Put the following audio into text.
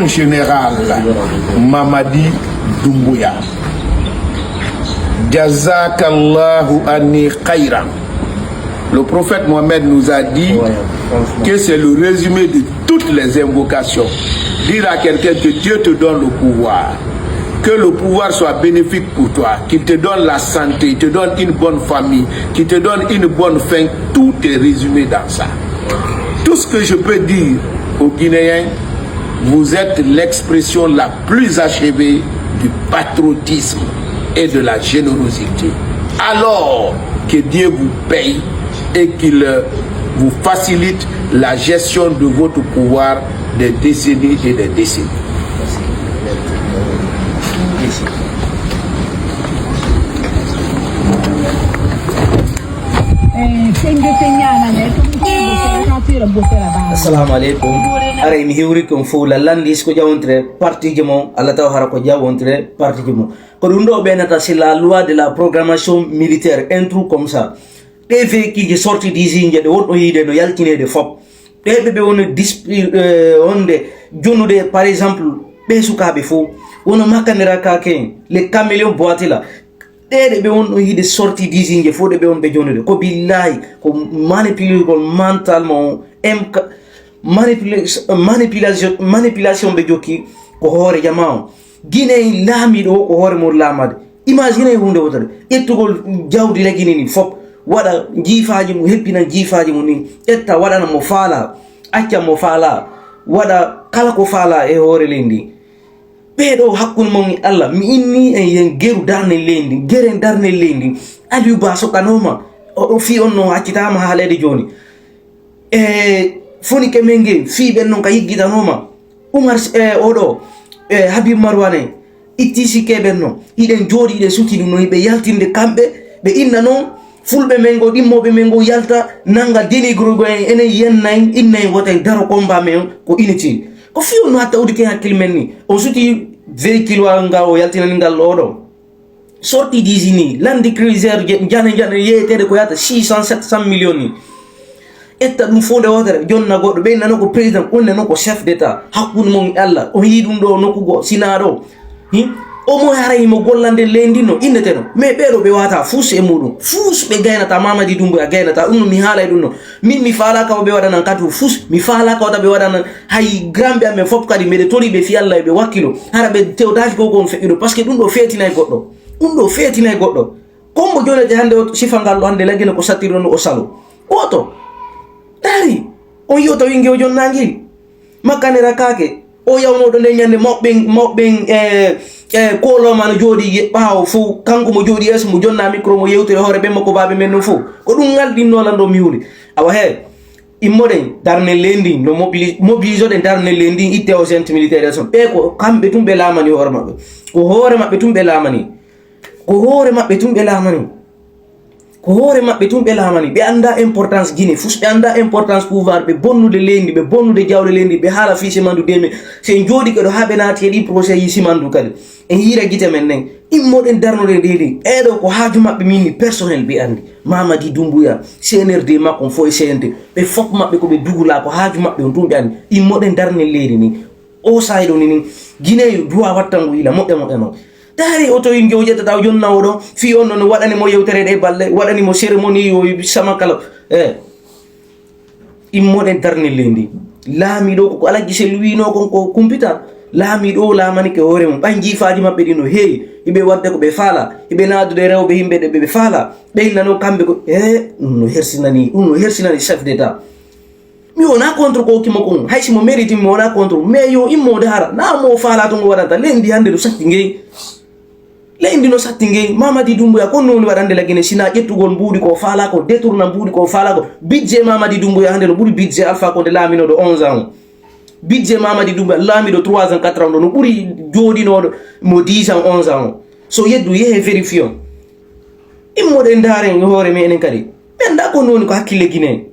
grand général Mamadi Doumbouya. Jazakallahu anni khayran. Le prophète Mohammed nous a dit que c'est le résumé de toutes les invocations. Dire à quelqu'un que Dieu te donne le pouvoir, que le pouvoir soit bénéfique pour toi, qu'il te donne la santé, qu'il te donne une bonne famille, qu'il te donne une bonne fin, tout est résumé dans ça. Tout ce que je peux dire aux Guinéens, vous êtes l'expression la plus achevée du patriotisme et de la générosité. Alors que Dieu vous paye et qu'il vous facilite la gestion de votre pouvoir des décennies et des décennies. Assalamu alaikum. Ara imi hiwri kum fu la landis ko jawontre parti jemo alla taw hara ko jawontre parti jemo ko dum do benata c'est la loi de la programmation militaire un truc comme ça TV qui est sorti d'ici de wonno yide no yaltinede fop be won onde jonude par exemple be sukabe fu wono makandira ka ken les caméléons boatila be wonno yide sorti d'ici fo de be won be jonude ko billahi ko manipuler mentalement manipulation be joki ko hore jamao Guinée lamido ko hore mo lamade imagine hunde wotare ettugol jawdi la Guinée ni fop wada jifaji mu heppina jifaji mu ni etta wada mo fala acca mo fala wada kala ko fala e hore lendi bedo hakkun mo Allah mi inni en yen geru darne lendi geren darne lendi aliou ba so kanoma o fi onno accitama halede joni foni ke menge fi ben non ka yiggitanoma Umar odo Habib Marwane ittisi ke benno iden jodi ide sutidi no be yaltinde kambe be inna non fulbe mengo dimmobe mengo yalta nanga denigro go ene yennay innay wotay daro combat men ko initi ko fi on hatta udike hakkil menni on suti véhicule wa nga o yaltina ngal odo sorti dizini land cruiser jane yetede ko yata 600-700 millions ni etta dum fonde wotere jonna goddo be nano ko president on nano ko chef d'état hakkun mon Allah o yidum do nokugo sinado o mo haray mo gollande lendino inneteno me bedo be wata fus e mudum fus be gaynata Mamadi Doumbouya gaynata dum mi halay dum no min mi faala ka be wadana katu fus mi faala ka be wadana hay grambe am fop kadi me de tori be fi Allah be wakilo hara be tewdaji ko gon feedo parce que dum do fetinay goddo kombo jonete hande o sifangal do hande lagina ko satiro no o salo oto dari o yoto winge o jonnangi makanera kake o yawno do le nyande mobben kolo man jodi baaw fu kanko mo jodi es mo jonna micro mo yewtere hore be mako babe men no fu ko dum ngaldi no lando mi wuli awa he immoden darne lendi no mobiliser den darne lendi itte o centre militaire son be ko kambe tumbe lamani hore mabbe ko hore mabbe tumbe lamani be anda importance Guinée fus be anda importance pouvoir be bonnude lendi be bonnude jawle lendi be hala fi simandu deme sen jodi ko do habe naati di projet yi simandu kadi en hira gite men nen immoden darnode dedi edo ko haaju mabbe minni personnel be andi Mamadi Doumbouya CNRD makon fo CNT be fop mabbe ko be dugula ko haaju mabbe on tumbe andi immoden darne leedi ni o saydo ni Guinée duwa wattango ila mobbe no dari oto inge o jetta taw jonna odo fi on no wadani mo yewtere de balle wadani mo cérémonie yo sama kala immoden darne lendi laami do ko ala gisel wino ko kumpita laami do lamani ke hore mo banji faaji mabbe dino hey ibe wadde ko be faala ibe naadu de rewbe himbe de be faala be nano kambe ko no hersinani chef d'état mi wona contre ko kimo ko haysi mo mérite mi wona contre mais yo immo de hara na mo faala to wadanta lendi hande do satti ngey lendi no satti ngey Mamadi Doumbouya ko non wadande la Guinée sina jettugol mbudi ko faala ko détourna mbudi ko faala ko budget Mamadi Doumbouya hande no buri budget Alpha Condé lamino do 11 ans budget Mamadi Doumbouya lamido 3 ans 4 ans no buri jodi no mo 10 ans 11 ans so yeddu yehe vérifion immo de ndare hore me enen kadi ben da ko non ko hakkille Guinée